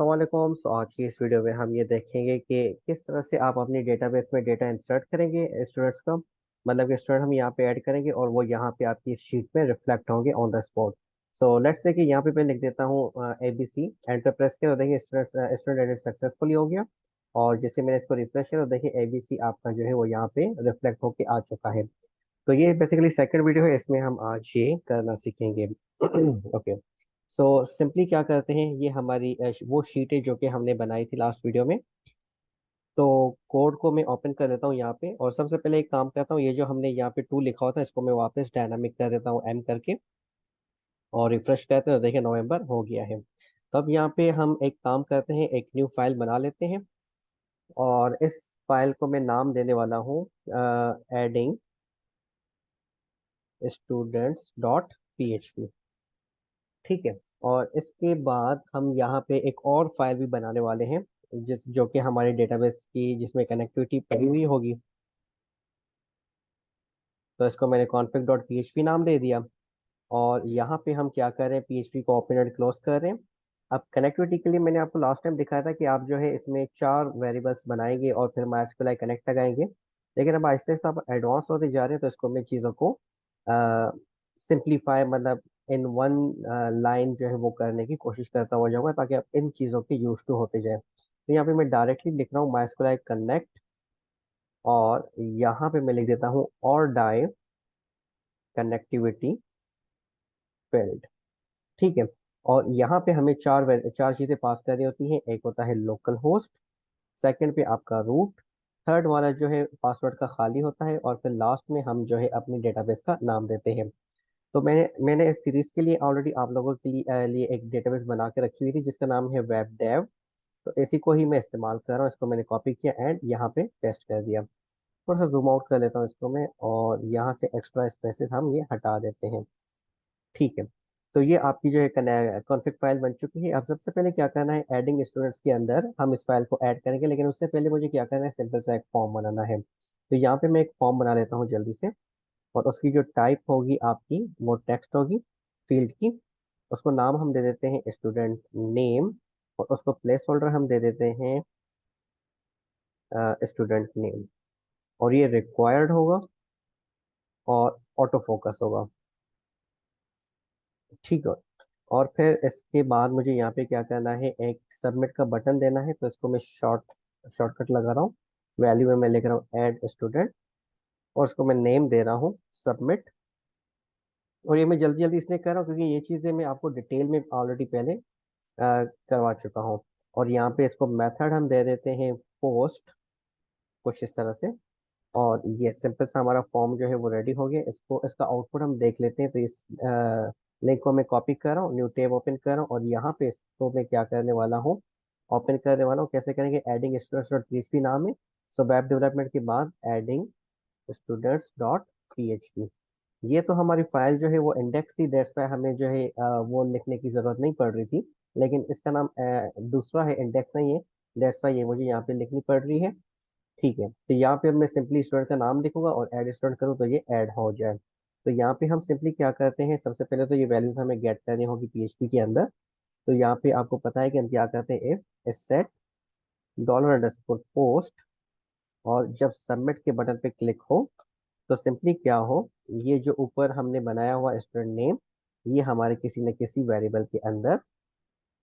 अस्सलामुअलैकुम। आज की इस वीडियो में हम ये देखेंगे कि किस तरह से आप अपनी डेटाबेस में डेटा इंसर्ट करेंगे स्टूडेंट्स का। मतलब कि स्टूडेंट हम यहाँ पे ऐड करेंगे और वो यहाँ पे आपकी इस शीट में रिफ्लेक्ट होंगे on the spot. So let's say कि यहाँ पे मैं लिख देता हूँ ABC एंटर प्रेस किया तो देखिए स्टूडेंट एडिट सक्सेसफुली हो गया। और जैसे मैंने इसको रिफ्रेश किया तो देखिए ABC आपका जो है वो यहाँ पे रिफ्लेक्ट होके आ चुका है। तो ये बेसिकली सेकंड वीडियो है, इसमें हम आज ये करना सीखेंगे। ओके। सो सिंपली क्या करते हैं, ये हमारी वो शीट है जो कि हमने बनाई थी लास्ट वीडियो में। तो कोड को मैं ओपन कर देता हूँ यहाँ पे और सबसे पहले एक काम करता हूँ, ये जो हमने यहाँ पे टू लिखा होता है इसको मैं वापस डायनामिक कर देता हूँ M करके और रिफ्रेश करते हैं तो देखिए नवंबर हो गया है। तो अब यहाँ पे हम एक काम करते हैं, एक न्यू फाइल बना लेते हैं और इस फाइल को मैं नाम देने वाला हूँ एडिंग स्टूडेंट्स डॉट PHP। ठीक है। और इसके बाद हम यहाँ पे एक और फाइल भी बनाने वाले हैं जिस जो कि हमारे डेटाबेस की जिसमें कनेक्टिविटी पड़ी हुई होगी। तो इसको मैंने config डॉट PHP नाम दे दिया। और यहाँ पे हम क्या कर रहे हैं, PHP को ओपन एंड क्लोज कर रहे हैं। अब कनेक्टिविटी के लिए मैंने आपको लास्ट टाइम दिखाया था कि आप जो है इसमें 4 वेरिएबल्स बनाएंगे और फिर MySQL कनेक्ट लगाएंगे। लेकिन अब आहिस्ते आहिस्ते आप एडवांस होते जा रहे हैं तो इसको मैं चीज़ों को सिंप्लीफाई मतलब इन वन लाइन जो है वो करने की कोशिश करता हुआ जाऊंगा ताकि आप इन चीज़ों के यूज टू होते जाए। तो यहाँ पे मैं डायरेक्टली लिख रहा हूँ MySQL कनेक्ट और यहाँ पे मैं लिख देता हूँ और डाई कनेक्टिविटी फील्ड। ठीक है। और यहाँ पे हमें चार चीजें पास करनी होती हैं। एक होता है लोकल होस्ट, सेकंड पे आपका रूट, थर्ड वाला जो है पासवर्ड का खाली होता है और फिर लास्ट में हम जो है अपनी डेटाबेस का नाम देते हैं। तो मैंने इस सीरीज के लिए ऑलरेडी आप लोगों के लिए एक डेटाबेस बना के रखी हुई थी जिसका नाम है वेब डेव। तो इसी को ही मैं इस्तेमाल कर रहा हूँ, इसको मैंने कॉपी किया एंड यहाँ पे पेस्ट कर दिया। थोड़ा सा जूम आउट कर लेता हूँ इसको मैं और यहाँ से एक्स्ट्रा स्पेसेस हम ये हटा देते हैं। ठीक है। तो ये आपकी जो है कॉन्फ़िग फाइल बन चुकी है। अब सबसे पहले क्या करना है, एडिंग स्टूडेंट्स के अंदर हम इस फाइल को ऐड करेंगे, लेकिन उससे पहले मुझे क्या करना है, सिंपल सा एक फॉर्म बनाना है। तो यहाँ पे मैं एक फॉर्म बना लेता हूँ जल्दी से। और उसकी जो टाइप होगी आपकी वो टेक्स्ट होगी फील्ड की। उसको नाम हम दे देते हैं स्टूडेंट नेम और उसको प्लेस होल्डर हम दे देते हैं स्टूडेंट नेम। और ये रिक्वायर्ड होगा और ऑटो फोकस होगा। ठीक है। और फिर इसके बाद मुझे यहाँ पे क्या करना है, एक सबमिट का बटन देना है। तो इसको मैं शॉर्टकट लगा रहा हूँ। वैल्यू में मैं लिख रहा हूँ ऐड स्टूडेंट और उसको मैं नेम दे रहा हूँ सबमिट। और ये मैं जल्दी जल्दी इसलिए कर रहा हूँ क्योंकि ये चीज़ें मैं आपको डिटेल में ऑलरेडी पहले करवा चुका हूँ। और यहाँ पे इसको मेथड हम दे देते हैं पोस्ट, कुछ इस तरह से। और ये सिंपल सा हमारा फॉर्म जो है वो रेडी हो गया। इसको इसका आउटपुट हम देख लेते हैं। तो इस लिंक को मैं कॉपी कर रहा हूँ, न्यू टैब ओपन कर रहा हूँ और यहाँ पे इसको मैं क्या करने वाला हूँ, ओपन करने वाला हूँ। कैसे करेंगे, एडिंग स्टूडेंट्स डॉट PHP नाम है। सो वेब डेवलपमेंट के बाद एडिंग स्टूडेंट्स डॉट PHP। ये तो हमारी फाइल जो है वो इंडेक्स थी, दैट्स वाई हमें जो है वो लिखने की जरूरत नहीं पड़ रही थी। लेकिन इसका नाम दूसरा है, इंडेक्स नहीं है। दैट्स वाई ये मुझे यहाँ पे लिखनी पड़ रही है। ठीक है। तो यहाँ पे अब मैं सिंपली स्टूडेंट का नाम लिखूंगा और ऐड स्टूडेंट करूँ तो ये ऐड हो जाए। तो यहाँ पे हम सिंपली क्या करते हैं, सबसे पहले तो ये वैल्यूज हमें गेट करनी होगी PHP के अंदर। तो यहाँ पे आपको पता है कि हम क्या करते हैं, इफ सेट $_पोस्ट और जब सबमिट के बटन पे क्लिक हो तो सिंपली क्या हो, ये जो ऊपर हमने बनाया हुआ स्टूडेंट नेम ये हमारे किसी न किसी वेरिएबल के अंदर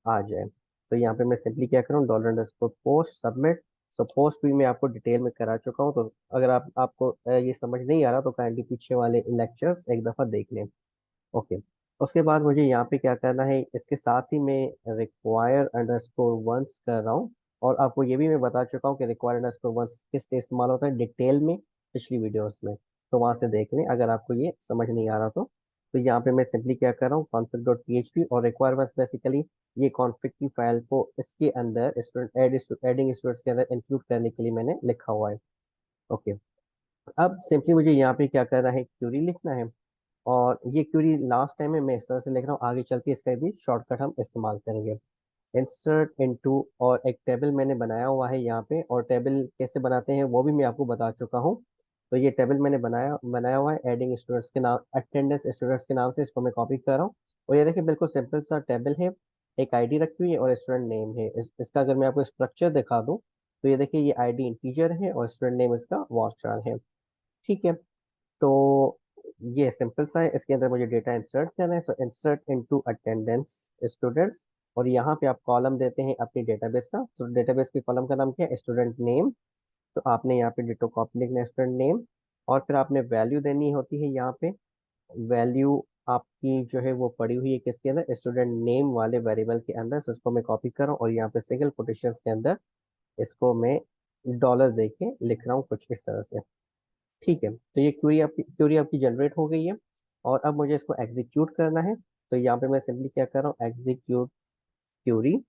आ जाए। तो यहाँ पे मैं सिंपली क्या करूँ, $_पोस्ट सबमिट। सो पोस्ट भी मैं आपको डिटेल में करा चुका हूँ। तो अगर आपको ये समझ नहीं आ रहा तो काइंडली पीछे वाले लेक्चर्स एक दफ़ा देख लें। ओके। उसके बाद मुझे यहाँ पे क्या करना है, इसके साथ ही मैं require_ones कर रहा हूँ। और आपको ये भी मैं बता चुका हूँ कि require_ones किस लिए इस्तेमाल होता है डिटेल में पिछली वीडियोस में। तो वहां से देख लें अगर आपको ये समझ नहीं आ रहा तो यहाँ पे मैं सिंपली क्या कर रहा हूँ, config.php और requirements बेसिकली ये config की फाइल को इसके अंदर स्टूडेंट एडिंग स्टूडेंट्स के अंदर इंक्लूड करने के लिए मैंने लिखा हुआ है। ओके। अब सिंपली मुझे यहाँ पे क्या करना है, क्यूरी लिखना है। और ये क्यूरी लास्ट टाइम में मैं इस तरह से लिख रहा हूँ, आगे चल के इसका भी शॉर्टकट हम इस्तेमाल करेंगे। इंसर्ट इनटू और एक टेबल मैंने बनाया हुआ है यहाँ पे, और टेबल कैसे बनाते हैं वो भी मैं आपको बता चुका हूँ। तो ये टेबल मैंने बनाया बनाया हुआ है एडिंग स्टूडेंट्स के नाम, अटेंडेंस स्टूडेंट्स के नाम से। इसको मैं कॉपी कर रहा हूँ और ये देखिए बिल्कुल सिंपल सा टेबल है। एक आईडी रखी हुई है और स्टूडेंट नेम है। इसका अगर मैं आपको स्ट्रक्चर दिखा दूं तो ये देखिए, ये आईडी इंटीजर है और स्टूडेंट नेम इसका वार्षाल है। ठीक है, तो ये सिंपल सा है। इसके अंदर मुझे डेटा इंसर्ट करना है, सो इंसर्ट इनटू अटेंडेंस स्टूडेंट्स, और यहाँ पे आप कॉलम देते हैं अपनी डेटाबेस का। तो डेटाबेस के कॉलम का नाम क्या है, स्टूडेंट नेम। तो आपने यहाँ पे डिटो कॉपी लिखना है स्टूडेंट नेम, और फिर आपने वैल्यू देनी होती है यहाँ पे। वैल्यू आपकी जो है वो पड़ी हुई है किसके अंदर, स्टूडेंट नेम वाले वेरिएबल के अंदर। तो इसको मैं कॉपी कर रहा हूँ और यहाँ पे सिंगल कोटेशंस के अंदर इसको मैं डॉलर दे के लिख रहा हूँ कुछ इस तरह से। ठीक है, तो ये क्यूरी आपकी जनरेट हो गई है, और अब मुझे इसको एग्जीक्यूट करना है। तो यहाँ पे मैं सिंपली क्या कर रहा हूँ, एग्जीक्यूट क्यूरी।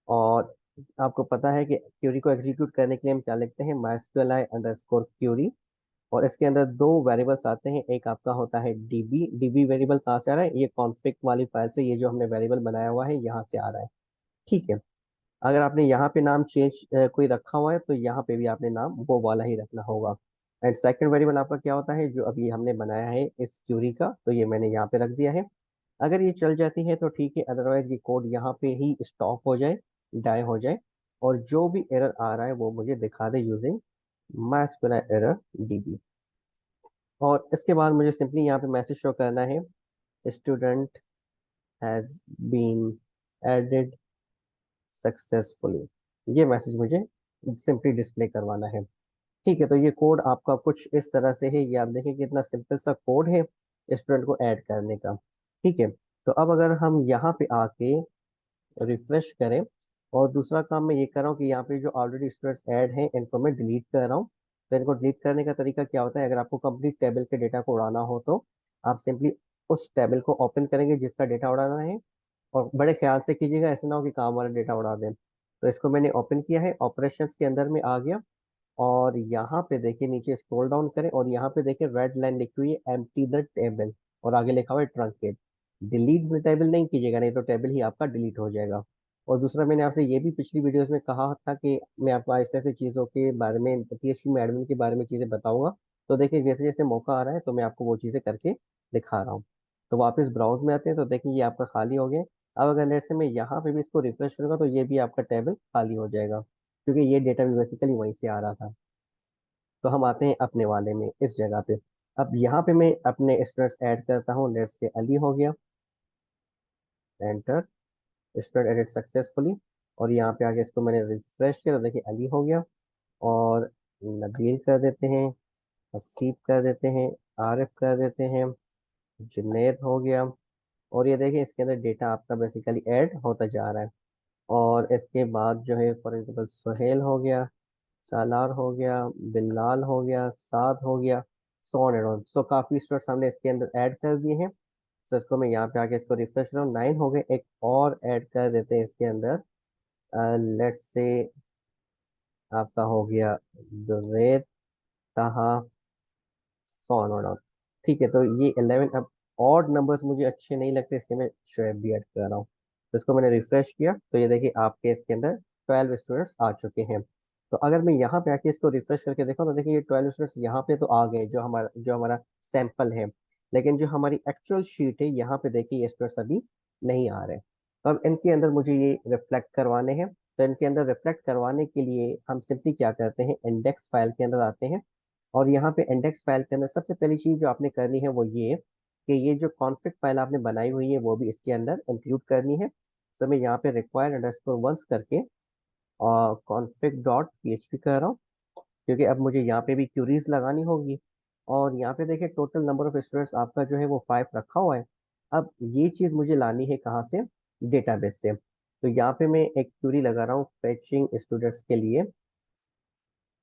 और आपको पता है कि क्यूरी को एग्जीक्यूट करने के लिए हम क्या लिखते हैं, mysqli_query। और इसके अंदर दो वेरिएबल्स आते हैं, एक आपका होता है डीबी। डीबी वेरिएबल कहाँ से आ रहा है, ये कॉन्फ़िग वाली फाइल से, ये जो हमने वेरिएबल बनाया हुआ है यहाँ से आ रहा है। ठीक है, अगर आपने यहाँ पे नाम चेंज कोई रखा हुआ है तो यहाँ पे भी आपने नाम वो वाला ही रखना होगा। एंड सेकंड वेरिएबल आपका क्या होता है, जो अभी हमने बनाया है इस क्यूरी का, तो ये मैंने यहाँ पे रख दिया है। अगर ये चल जाती है तो ठीक है, अदरवाइज ये कोड यहाँ पे ही स्टॉप हो जाए, डाई हो जाए, और जो भी एरर आ रहा है वो मुझे दिखा they using MySQL error dB. और इसके बाद मुझे सिंपली यहाँ पे मैसेज शो करना है, student has been added successfully. ये मैसेज मुझे सिंपली डिस्प्ले करवाना है। ठीक है, तो ये कोड आपका कुछ इस तरह से है। ये आप देखें कितना सिंपल सा कोड है स्टूडेंट को ऐड करने का। ठीक है, तो अब अगर हम यहाँ पे आके रिफ्रेश करें, और दूसरा काम मैं ये कर रहा हूँ कि यहाँ पे जो ऑलरेडी स्टूडेंट्स ऐड हैं इनको मैं डिलीट कर रहा हूँ। तो इनको डिलीट करने का तरीका क्या होता है, अगर आपको कंप्लीट टेबल के डेटा को उड़ाना हो तो आप सिंपली उस टेबल को ओपन करेंगे जिसका डेटा उड़ाना है, और बड़े ख्याल से कीजिएगा, ऐसा ना हो कि काम वाला डेटा उड़ा दें। तो इसको मैंने ओपन किया है, ऑपरेशंस के अंदर में आ गया, और यहाँ पे देखिए नीचे स्क्रॉल डाउन करें और यहाँ पे देखिए रेड लाइन लिखी हुई है एम्प्टी द टेबल, और आगे लिखा हुआ है ट्रंकेट। डिलीट टेबल नहीं कीजिएगा, नहीं तो टेबल ही आपका डिलीट हो जाएगा। और दूसरा, मैंने आपसे ये भी पिछली वीडियोस में कहा था कि मैं आपको ऐसे ऐसे चीज़ों के बारे में, PHP में एडमिन के बारे में चीज़ें बताऊंगा। तो देखिए जैसे जैसे मौका आ रहा है तो मैं आपको वो चीज़ें करके दिखा रहा हूँ। तो वापस ब्राउज में आते हैं तो देखिए ये आपका खाली हो गया। अब अगर लेट से मैं यहाँ पे भी इसको रिफ्रेश करूंगा तो ये भी आपका टेबल खाली हो जाएगा, क्योंकि ये डेटा भी बेसिकली वहीं से आ रहा था। तो हम आते हैं अपने वाले में इस जगह पे। अब यहाँ पे मैं अपने स्टूडेंट्स ऐड करता हूँ, लेट्स से अली हो गया, एंटर, स्टूडेंट एडेड सक्सेसफुली। और यहाँ पे आगे इसको मैंने रिफ्रेश किया तो देखिए अली हो गया, और नबील कर देते हैं, हसीब कर देते हैं, आरिफ कर देते हैं, जुनैद हो गया। और ये देखिए इसके अंदर डेटा आपका बेसिकली ऐड होता जा रहा है। और इसके बाद जो है फॉर एग्जाम्पल सुहेल हो गया, सालार हो गया, बिल्लाल हो गया, साद हो गया, सो ऑन एंड ऑन। सो काफी स्टूडेंट्स हमने इसके अंदर ऐड कर दिए हैं। सो इसको मैं यहाँ पे आके इसको रिफ्रेश करूँ, 9 हो गए, एक और ऐड कर देते हैं इसके अंदर। लेट्स से आपका हो गया जुनैद, ताहा, सो ऑन एंड ऑन। ठीक है, तो ये 11। अब ऑड नंबर्स मुझे अच्छे नहीं लगते, इसलिए मैं शुएब भी ऐड कर रहा हूँ। तो इसको मैंने रिफ्रेश किया तो ये देखिए आपके इसके अंदर 12 स्टूडेंट्स आ चुके हैं। तो अगर मैं यहाँ पे आके इसको रिफ्रेश करके देखूँ तो देखिए ये 12 स्टूडेंट्स यहाँ पे तो आ गए, जो हमारा सैंपल है। लेकिन जो हमारी एक्चुअल शीट है यहाँ पे देखिए ये स्टूडेंट्स अभी नहीं आ रहे। तो अब इनके अंदर मुझे ये रिफ्लेक्ट करवाने हैं। तो इनके अंदर रिफ्लेक्ट करवाने के लिए हम सिंपली क्या करते हैं, इंडेक्स फाइल के अंदर आते हैं। और यहाँ पे इंडेक्स फाइल के अंदर सबसे पहली चीज जो आपने करनी है वो ये कि ये जो कॉन्फ़िग फाइल आपने बनाई हुई है वो भी इसके अंदर इंक्लूड करनी है। सो मैं यहाँ पे रिक्वायर अंडरस्कोर वंस करके और config डॉट php कर रहा हूँ, क्योंकि अब मुझे यहाँ पे भी क्यूरीज लगानी होगी। और यहाँ पे देखिए टोटल नंबर ऑफ स्टूडेंट्स आपका जो है वो 5 रखा हुआ है। अब ये चीज मुझे लानी है कहाँ से, डेटाबेस से। तो यहाँ पे मैं एक क्यूरी लगा रहा हूँ फेचिंग स्टूडेंट्स के लिए।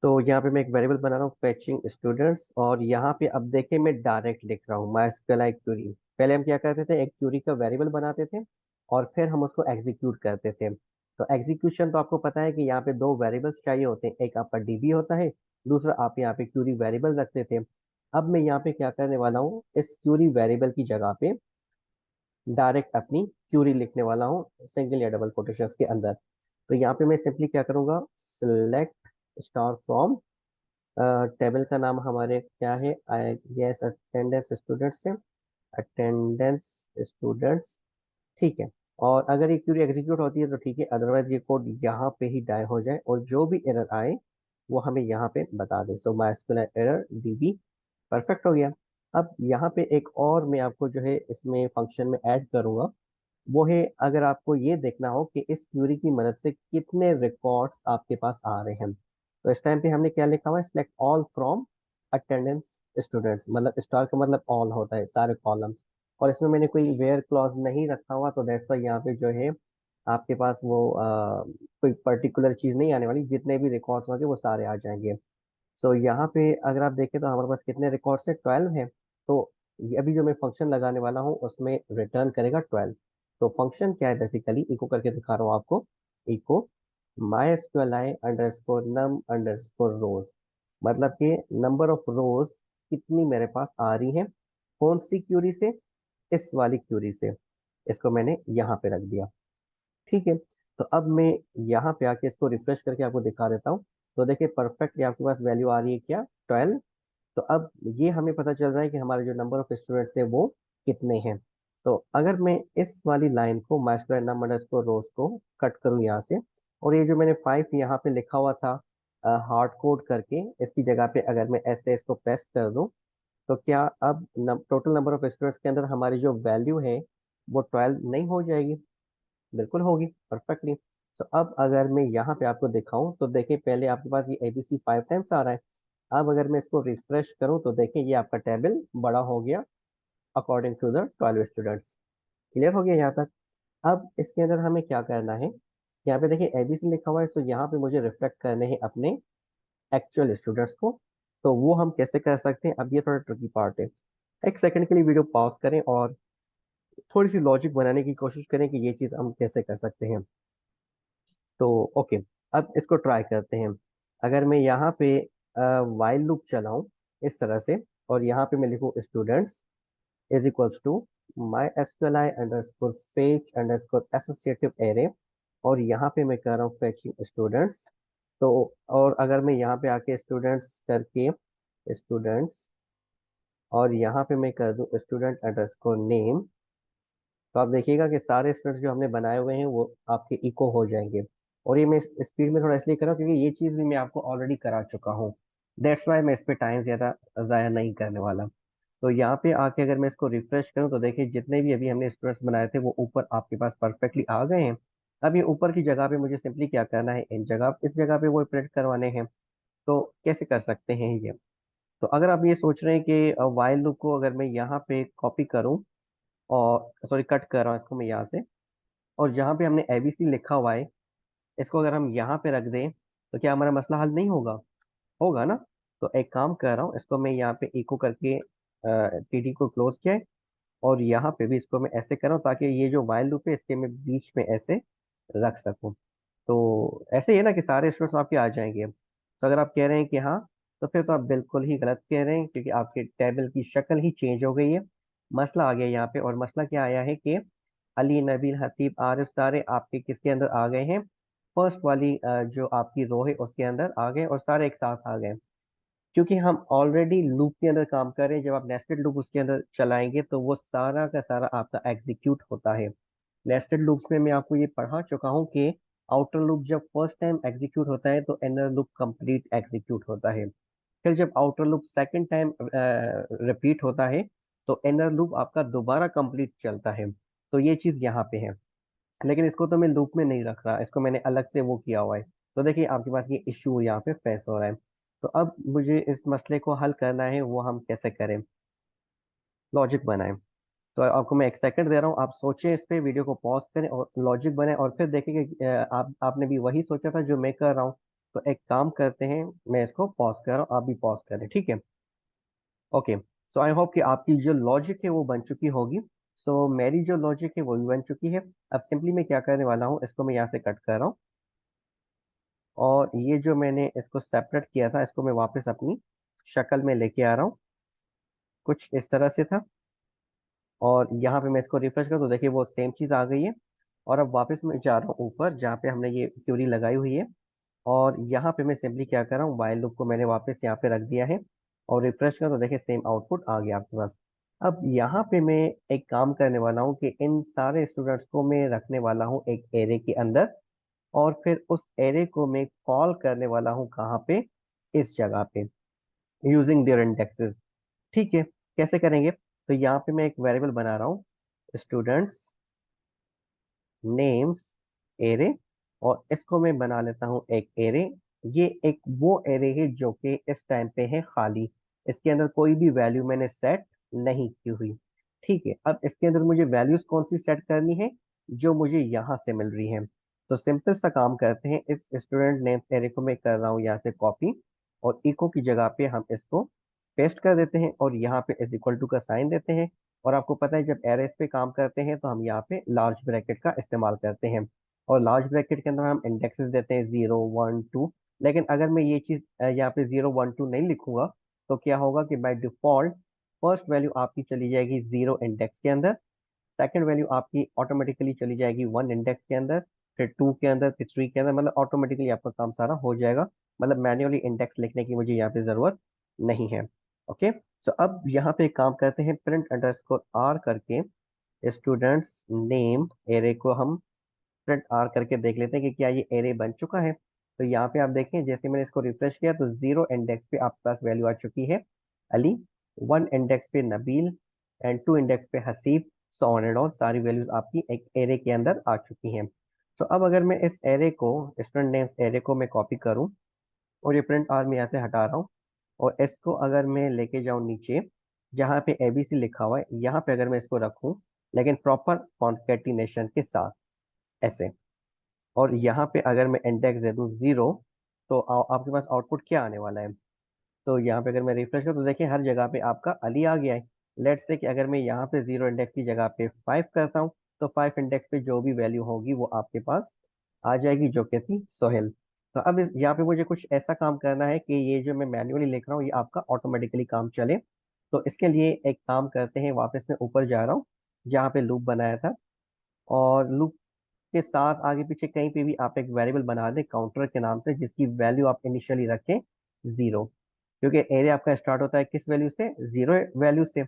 तो यहाँ पे मैं एक वेरिएबल बना रहा हूँ फेचिंग स्टूडेंट्स, और यहाँ पे अब देखिए मैं डायरेक्ट लिख रहा हूँ MySQL क्यूरी। पहले हम क्या करते थे, एक क्यूरी का वेरिएबल बनाते थे और फिर हम उसको एग्जीक्यूट करते थे। तो एग्जीक्यूशन तो आपको पता है कि यहाँ पे दो वेरिएबल्स चाहिए होते हैं, एक आपका डीबी होता है, दूसरा आप यहाँ पे क्यूरी वेरिएबल रखते थे। अब मैं यहाँ पे क्या करने वाला हूँ, इस क्यूरी वेरिएबल की जगह पे डायरेक्ट अपनी क्यूरी लिखने वाला हूँ, सिंगल या डबल कोटेशंस के अंदर। तो यहाँ पे मैं सिंपली क्या करूंगा, सिलेक्ट स्टार फ्रॉम, टेबल का नाम हमारे क्या है, आई गेस अटेंडेंस स्टूडेंट्स है, अटेंडेंस स्टूडेंट्स। ठीक है, और अगर ये क्यूरी एग्जीक्यूट होती है तो ठीक है, अदरवाइज ये कोड यहाँ पे ही डाई हो जाए और जो भी एरर आए वो हमें यहाँ पे बता दे। सो माइस्क्यूएल एरर डीबी, परफेक्ट हो गया। अब यहाँ पे एक और मैं आपको जो है इसमें फंक्शन में ऐड करूंगा, वो है अगर आपको ये देखना हो कि इस क्यूरी की मदद से कितने रिकॉर्ड्स आपके पास आ रहे हैं। तो इस टाइम पे हमने क्या लिखा हुआ है, select all from attendance students, मतलब स्टार का मतलब ऑल होता है, सारे कॉलम्स। और इसमें मैंने कोई वेयर क्लॉज नहीं रखा हुआ, तो दैट्स वाई यहाँ पे जो है आपके पास वो कोई पर्टिकुलर चीज नहीं आने वाली, जितने भी रिकॉर्ड्स होंगे वो सारे आ जाएंगे। सो यहाँ पे अगर आप देखें तो हमारे पास कितने रिकॉर्ड्स है, 12 है। तो ये अभी जो मैं फंक्शन लगाने वाला हूँ उसमें रिटर्न करेगा 12। तो फंक्शन क्या है, बेसिकली इको करके दिखा रहा हूँ आपको। Echo my SQL I underscore num underscore rows, मतलब कि नंबर ऑफ रोज कितनी मेरे पास आ रही है, कौन सी क्यूरी से, इस वाली क्यूरी से। इसको मैंने यहाँ पे रख दिया, ठीक है। तो अब मैं यहाँ पे आके इसको रिफ्रेश करके आपको दिखा देता हूँ। तो देखिए परफेक्टली आपके पास वैल्यू आ रही है क्या, 12। तो अब ये हमें पता चल रहा है कि हमारे जो नंबर ऑफ स्टूडेंट्स है वो कितने हैं। तो अगर मैं इस वाली लाइन को मास्टर नंबर अंडरस्कोर रोज को कट करूँ यहाँ से, और ये जो मैंने 5 यहाँ पे लिखा हुआ था हार्ड कोड करके, इसकी जगह पे अगर मैं ऐसे इसको पेस्ट कर दूं, तो क्या अब टोटल नंबर ऑफ स्टूडेंट्स के अंदर हमारी जो वैल्यू है वो 12 नहीं हो जाएगी? बिल्कुल होगी, परफेक्टली। तो अब अगर मैं यहाँ पे आपको दिखाऊं तो देखिए पहले आपके पास ये एबीसी 5 टाइम्स आ रहा है। अब अगर मैं इसको रिफ्रेश करूं तो देखिए ये आपका टेबल बड़ा हो गया according to the 12 students. Clear हो गया यहाँ तक? अब इसके अंदर हमें क्या करना है, यहाँ पे देखिए एबीसी लिखा हुआ है, तो यहाँ पे मुझे रिफ्लेक्ट करने हैं अपने एक्चुअल स्टूडेंट्स को। तो वो हम कैसे कर सकते हैं, अब ये थोड़ा ट्रिकी पार्ट है। एक सेकंड के लिए वीडियो पॉज करें और थोड़ी सी लॉजिक बनाने की कोशिश करें कि ये चीज हम कैसे कर सकते हैं। तो ओके, अब इसको ट्राई करते हैं। अगर मैं यहाँ पे वाइल लूप चलाऊं इस तरह से, और यहाँ पे मैं लिखूं students is equals to my SQL I underscore fetch underscore associative array, और यहाँ पे मैं कर रहा हूँ फेचिंग स्टूडेंट्स। तो और अगर मैं यहाँ पे आके स्टूडेंट्स करके स्टूडेंट्स, और यहाँ पे मैं कर दूं स्टूडेंट अंडरस्कोर नेम, तो आप देखिएगा कि सारे स्टूडेंट्स जो हमने बनाए हुए हैं वो आपके इको हो जाएंगे। और ये मैं स्पीड में थोड़ा इसलिए कर रहा हूँ क्योंकि ये चीज़ भी मैं आपको ऑलरेडी करा चुका हूँ। दैट्स वाई मैं इस पे टाइम ज़्यादा ज़ाया नहीं करने वाला। तो यहाँ पे आके अगर मैं इसको रिफ्रेश करूँ तो देखिए जितने भी अभी हमने स्टूडेंट्स बनाए थे वो ऊपर आपके पास परफेक्टली आ गए हैं। अब ये ऊपर की जगह पे मुझे सिंपली क्या करना है, इन जगह इस जगह पे वो प्रिंट करवाने हैं। तो कैसे कर सकते हैं ये? तो अगर आप ये सोच रहे हैं कि वाइल लूप को अगर मैं यहाँ पे कॉपी करूँ, और सॉरी कट कर रहा हूँ इसको मैं यहाँ से, और जहाँ पे हमने एबीसी लिखा हुआ है इसको अगर हम यहाँ पे रख दें तो क्या हमारा मसला हल नहीं होगा? होगा ना? तो एक काम कर रहा हूँ, इसको मैं यहाँ पे इको करके टीडी को क्लोज किया है, और यहाँ पे भी इसको मैं ऐसे कर रहा हूँ ताकि ये जो वाइल लूप है इसके मैं बीच में ऐसे रख सकूँ। तो ऐसे ही है ना कि सारे स्टूडेंट्स आपके आ जाएंगे। तो अगर आप कह रहे हैं कि हाँ, तो फिर तो आप बिल्कुल ही गलत कह रहे हैं, क्योंकि आपके टेबल की शक्ल ही चेंज हो गई है। मसला आ गया यहाँ पे, और मसला क्या आया है कि अली, नबील, हसीब, आरिफ सारे आपके किसके अंदर आ गए हैं, फर्स्ट वाली जो आपकी रो है उसके अंदर आ गए, और सारे एक साथ आ गए। क्योंकि हम ऑलरेडी लूप के अंदर काम कर रहे हैं, जब आप नेस्टेड लूप उसके अंदर चलाएंगे तो वो सारा का सारा आपका एग्जीक्यूट होता है। नेस्टेड लूप्स में मैं आपको ये पढ़ा चुका हूँ कि आउटर लूप जब फर्स्ट टाइम एग्जीक्यूट होता है तो इनर लूप कंप्लीट एग्जीक्यूट होता है। फिर जब outer loop second time repeat होता है तो इनर लूप आपका दोबारा कंप्लीट चलता है। तो ये चीज यहाँ पे है, लेकिन इसको तो मैं लूप में नहीं रख रहा, इसको मैंने अलग से वो किया हुआ है। तो देखिए आपके पास ये इश्यू यहाँ पे फेस हो रहा है। तो अब मुझे इस मसले को हल करना है, वो हम कैसे करें, लॉजिक बनाएं। तो आपको मैं एक सेकंड दे रहा हूँ, आप सोचें इस पे, वीडियो को पॉज करें और लॉजिक बनाएं, और फिर देखें कि आपने भी वही सोचा था जो मैं कर रहा हूँ। तो एक काम करते हैं, मैं इसको पॉज कर रहा हूँ, आप भी पॉज करें, ठीक है? ओके। सो आई होप कि आपकी जो लॉजिक है वो बन चुकी होगी। सो मेरी जो लॉजिक है वो भी बन चुकी है। अब सिंपली मैं क्या करने वाला हूँ, इसको मैं यहाँ से कट कर रहा हूँ, और ये जो मैंने इसको सेपरेट किया था इसको मैं वापस अपनी शक्ल में लेके आ रहा हूँ, कुछ इस तरह से था। और यहाँ पे मैं इसको रिफ्रेश करूँ तो देखिए वो सेम चीज़ आ गई है। और अब वापस मैं जा रहा हूँ ऊपर जहाँ पे हमने ये क्यूरी लगाई हुई है, और यहाँ पे मैं सिंपली क्या कर रहा हूँ, वाइल लूप को मैंने वापस यहाँ पे रख दिया है, और रिफ्रेश करूँ तो देखिए सेम आउटपुट आ गया आपके पास। अब यहाँ पे मैं एक काम करने वाला हूँ कि इन सारे स्टूडेंट्स को मैं रखने वाला हूँ एक एरे के अंदर, और फिर उस एरे को मैं कॉल करने वाला हूँ कहाँ पे, इस जगह पे, यूजिंग देयर इंडेक्सेस। ठीक है, कैसे करेंगे? तो यहाँ पे मैं एक वेरिएबल बना रहा हूँ, स्टूडेंट्स नेम्स एरे, और इसको मैं बना लेता हूँ एक एरे। ये एक वो एरे है जो कि इस टाइम पे है खाली, इसके अंदर कोई भी वैल्यू मैंने सेट नहीं की हुई। ठीक है, अब इसके अंदर मुझे वैल्यूज कौन सी सेट करनी है, जो मुझे यहाँ से मिल रही है। तो सिंपल सा काम करते हैं, इस स्टूडेंट नेम्स एरे को मैं कर रहा हूँ यहाँ से कॉपी, और इको की जगह पे हम इसको पेस्ट कर देते हैं, और यहाँ पे इज इक्वल टू का साइन देते हैं। और आपको पता है, जब एरेस पे काम करते हैं तो हम यहाँ पे लार्ज ब्रैकेट का इस्तेमाल करते हैं, और लार्ज ब्रैकेट के अंदर हम इंडेक्सेस देते हैं 0 1 2। लेकिन अगर मैं ये चीज़ यहाँ पे 0 1 2 नहीं लिखूंगा, तो क्या होगा कि बाय डिफॉल्ट फर्स्ट वैल्यू आपकी चली जाएगी 0 इंडेक्स के अंदर, सेकंड वैल्यू आपकी ऑटोमेटिकली चली जाएगी 1 इंडेक्स के अंदर, फिर 2 के अंदर, फिर 3 के अंदर, मतलब ऑटोमेटिकली आपका काम सारा हो जाएगा। मतलब मैन्युअली इंडेक्स लिखने की मुझे यहाँ पे जरूरत नहीं है। ओके, सो अब यहाँ पे एक काम करते हैं, प्रिंट अंडरस्कोर आर करके स्टूडेंट्स नेम एरे को हम प्रिंट आर करके देख लेते हैं कि क्या ये एरे बन चुका है। तो यहाँ पे आप देखें, जैसे मैंने इसको रिफ्रेश किया तो 0 इंडेक्स पे आपके पास वैल्यू आ चुकी है अली, 1 इंडेक्स पे नबील, एंड 2 इंडेक्स पे Haseeb, so on and on, सारी वैल्यूज आपकी एक एरे के अंदर आ चुकी हैं। तो अब अगर मैं इस एरे को, स्टूडेंट नेम्स एरे को मैं कॉपी करूँ, और ये प्रिंट आर में यहाँ से हटा रहा हूँ, और इसको अगर मैं लेके जाऊँ नीचे, जहाँ पे एबीसी लिखा हुआ है, यहाँ पे अगर मैं इसको रखूँ, लेकिन प्रॉपर कॉन्केटिनेशन के साथ, ऐसे, और यहाँ पे अगर मैं इंडेक्स दे दूँ 0, तो आपके पास आउटपुट क्या आने वाला है? तो यहाँ पे अगर मैं रिफ्रेश करूँ तो देखिए हर जगह पे आपका अली आ गया है। लेट्स से कि अगर मैं यहाँ पे 0 इंडेक्स की जगह पे 5 करता हूँ, तो 5 इंडेक्स पे जो भी वैल्यू होगी वो आपके पास आ जाएगी, जो कि थी सोहेल। तो अब यहाँ पे मुझे कुछ ऐसा काम करना है कि ये जो मैं मैन्युअली लिख रहा हूँ ये आपका ऑटोमेटिकली काम चले। तो इसके लिए एक काम करते हैं, वापस मैं ऊपर जा रहा हूँ जहाँ पे लूप बनाया था, और लूप के साथ आगे पीछे कहीं पे भी आप एक वेरिएबल बना दें काउंटर के नाम से, जिसकी वैल्यू आप इनिशियली रखें 0, क्योंकि एरे आपका स्टार्ट होता है किस वैल्यू से, 0 वैल्यू से।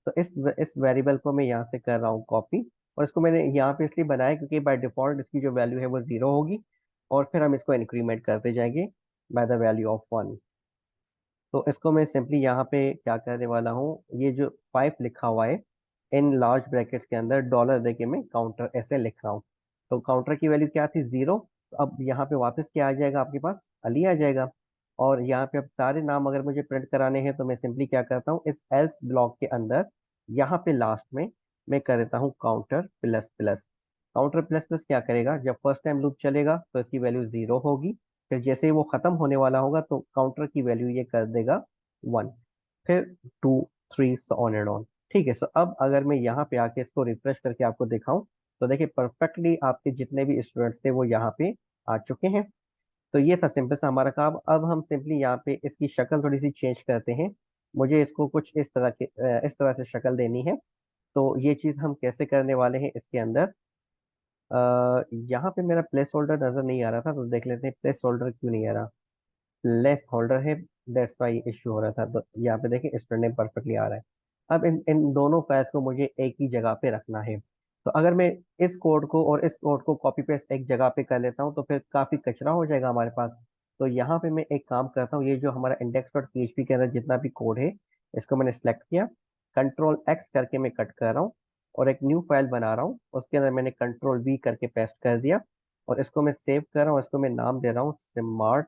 तो इस वेरिएबल को मैं यहाँ से कर रहा हूँ कॉपी, और इसको मैंने यहाँ पे इसलिए बनाया क्योंकि बाय डिफॉल्ट इसकी जो वैल्यू है वो 0 होगी, और फिर हम इसको इंक्रीमेंट करते जाएंगे बाय द वैल्यू ऑफ 1। तो इसको मैं सिंपली यहाँ पे क्या करने वाला हूँ, ये जो 5 लिखा हुआ है, इन लार्ज ब्रैकेट्स के अंदर डॉलर देके मैं काउंटर ऐसे लिख रहा हूँ। तो काउंटर की वैल्यू क्या थी, 0। तो अब यहाँ पे वापस क्या आ जाएगा आपके पास, अली आ जाएगा। और यहाँ पे अब सारे नाम अगर मुझे प्रिंट कराने हैं तो मैं सिंपली क्या करता हूँ, इस एल्स ब्लॉक के अंदर यहाँ पे लास्ट में मैं कर देता हूँ counter plus plus. Counter plus plus क्या करेगा, जब फर्स्ट टाइम लूप चलेगा तो इसकी वैल्यू 0 होगी, फिर जैसे ही वो खत्म होने वाला होगा तो काउंटर की वैल्यू ये कर देगा 1, फिर 2 3 सो ऑन एंड ऑन। ठीक है, सो अब अगर मैं यहाँ पे आके इसको रिफ्रेश करके आपको दिखाऊं, तो देखिए परफेक्टली आपके जितने भी स्टूडेंट्स थे वो यहाँ पे आ चुके हैं। तो ये था सिंपल सा हमारा काम। अब हम सिंपली यहाँ पे इसकी शक्ल थोड़ी सी चेंज करते हैं, मुझे इसको कुछ इस तरह के इस तरह से शक्ल देनी है। तो ये चीज़ हम कैसे करने वाले हैं इसके अंदर, यहाँ पे मेरा प्लेस होल्डर नजर नहीं आ रहा था, तो देख लेते हैं प्लेस होल्डर क्यों नहीं आ रहा। लेस होल्डर है, दैट्स वाई इश्यू हो रहा था। तो यहाँ पे देखिए स्टूडेंट नेम परफेक्टली आ रहा है। अब इन इन दोनों फाइल्स को मुझे एक ही जगह पे रखना है। तो अगर मैं इस कोड को और इस कोड को कॉपी पेस्ट एक जगह पे कर लेता हूँ तो फिर काफी कचरा हो जाएगा हमारे पास। तो यहाँ पे मैं एक काम करता हूँ, ये जो हमारा इंडेक्स डॉट पीएचपी के अंदर जितना भी कोड है, इसको मैंने सेलेक्ट किया, कंट्रोल एक्स करके मैं कट कर रहा हूँ, और एक न्यू फाइल बना रहा हूँ, उसके अंदर मैंने कंट्रोल वी करके पेस्ट कर दिया, और इसको मैं सेव कर रहा हूँ, इसको मैं नाम दे रहा हूँ smart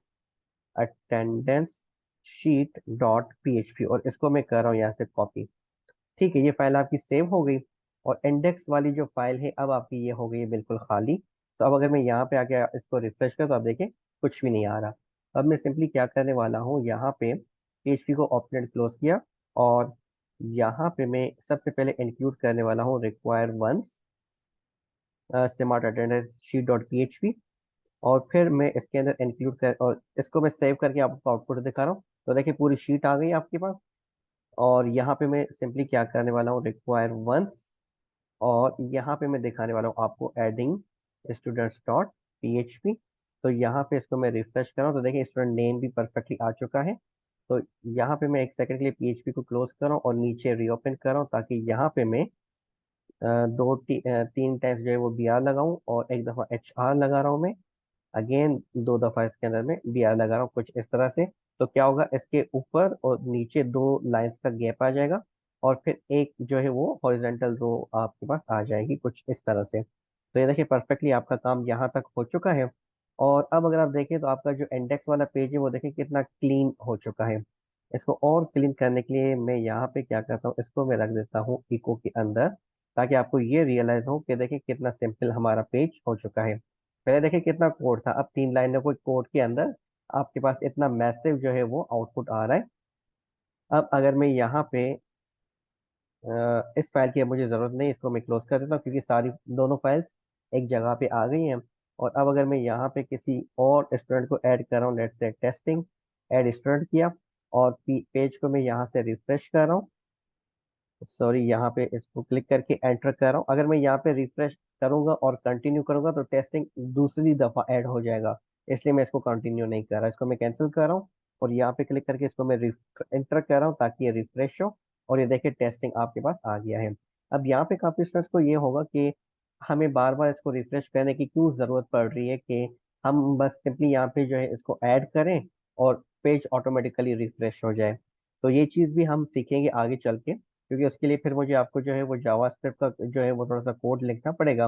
attendance sheet dot PHP, और इसको मैं कर रहा हूँ यहाँ से कॉपी। ठीक है, ये फाइल आपकी सेव हो गई, और इंडेक्स वाली जो फाइल है अब आपकी ये हो गई है बिल्कुल खाली। तो अब अगर मैं यहाँ पे आके इसको रिफ्रेश करूँ तो आप देखें कुछ भी नहीं आ रहा। अब मैं सिंपली क्या करने वाला हूँ, यहाँ पे पीएचपी को ओपन क्लोज किया, और यहाँ पे मैं सबसे पहले इंक्लूड करने वाला हूँ require once smart attendance sheet dot PHP, और फिर मैं इसके अंदर इंक्लूड कर, और इसको मैं सेव करके आपको आउटपुट दिखा रहा हूँ। तो देखिए पूरी शीट आ गई आपके पास, और यहाँ पे मैं सिंपली क्या करने वाला हूँ, रिक्वायर वंस, और यहाँ पे मैं दिखाने वाला हूँ आपको एडिंग स्टूडेंट्स डॉट पीएचपी। तो यहाँ पे इसको मैं रिफ्रेश कर रहा हूँ तो देखिए स्टूडेंट नेम भी परफेक्टली आ चुका है, तो यहाँ पे मैं एक सेकंड के लिए PHP को क्लोज कर रहा हूँ और नीचे रीओपन कर रहा हूँ, ताकि यहाँ पे मैं तीन टाइम्स जो है वो BR लगाऊं, और एक दफा HR लगा रहा हूँ मैं, अगेन दो दफा इसके अंदर में BR लगा रहा हूँ कुछ इस तरह से। तो क्या होगा, इसके ऊपर और नीचे दो लाइंस का गैप आ जाएगा, और फिर एक जो है वो हॉरिजेंटल रो आपके पास आ जाएगी कुछ इस तरह से। तो ये देखिए परफेक्टली आपका काम यहाँ तक हो चुका है। और अब अगर आप देखें तो आपका जो इंडेक्स वाला पेज है वो देखिए कितना क्लीन हो चुका है। इसको और क्लीन करने के लिए मैं यहाँ पे क्या करता हूँ, इसको मैं रख देता हूँ इको के अंदर, ताकि आपको ये रियलाइज हो कि देखिए कितना सिंपल हमारा पेज हो चुका है। पहले देखिए कितना कोड था, अब 3 लाइनों को कोड के अंदर आपके पास इतना मैसिव जो है वो आउटपुट आ रहा है। अब अगर मैं यहाँ पे इस फाइल की अब मुझे ज़रूरत नहीं, इसको मैं क्लोज कर देता हूँ, क्योंकि सारी दोनों फाइल्स एक जगह पे आ गई हैं। और अब अगर मैं यहाँ पे किसी और स्टूडेंट को ऐड कर रहा हूँ, let's say testing, add student किया, और पेज को मैं यहाँ से रिफ्रेश कर रहा हूँ, सॉरी यहाँ पे इसको क्लिक करके एंटर कर रहा हूँ। अगर मैं यहाँ पे रिफ्रेश करूंगा और कंटिन्यू करूंगा तो टेस्टिंग दूसरी दफा ऐड हो जाएगा, इसलिए मैं इसको कंटिन्यू नहीं कर रहा, इसको मैं कैंसिल कर रहा हूँ। और यहाँ पे क्लिक करके इसको मैं एंटर कर रहा हूँ ताकि ये रिफ्रेश हो, और ये देखिए टेस्टिंग आपके पास आ गया है। अब यहाँ पे काफी स्टूडेंट्स को ये होगा कि हमें बार बार इसको रिफ्रेश करने की क्यों जरूरत पड़ रही है, कि हम बस सिंपली यहाँ पे जो है इसको ऐड करें और पेज ऑटोमेटिकली रिफ्रेश हो जाए। तो ये चीज़ भी हम सीखेंगे आगे चल के, क्योंकि उसके लिए फिर मुझे आपको जो है वो जावास्क्रिप्ट का जो है वो थोड़ा सा कोड लिखना पड़ेगा।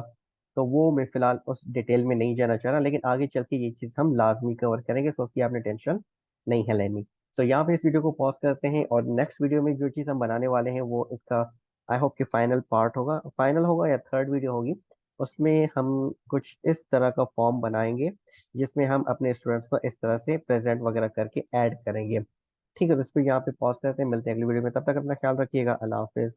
तो वो मैं फिलहाल उस डिटेल में नहीं जाना चाह रहा, लेकिन आगे चल के ये चीज़ हम लाजमी कवर करेंगे, तो उसकी आपने टेंशन नहीं है लेनी। तो यहाँ पे इस वीडियो को पॉज करते हैं, और नेक्स्ट वीडियो में जो चीज़ हम बनाने वाले हैं वो इसका आई होप कि फाइनल पार्ट होगा, फाइनल होगा या थर्ड वीडियो होगी। उसमें हम कुछ इस तरह का फॉर्म बनाएंगे जिसमें हम अपने स्टूडेंट्स को इस तरह से प्रेजेंट वगैरह करके ऐड करेंगे। ठीक है, तो इस पर यहाँ पे पॉज करते हैं, मिलते हैं अगली वीडियो में, तब तक अपना ख्याल रखिएगा, अल्लाह हाफिज।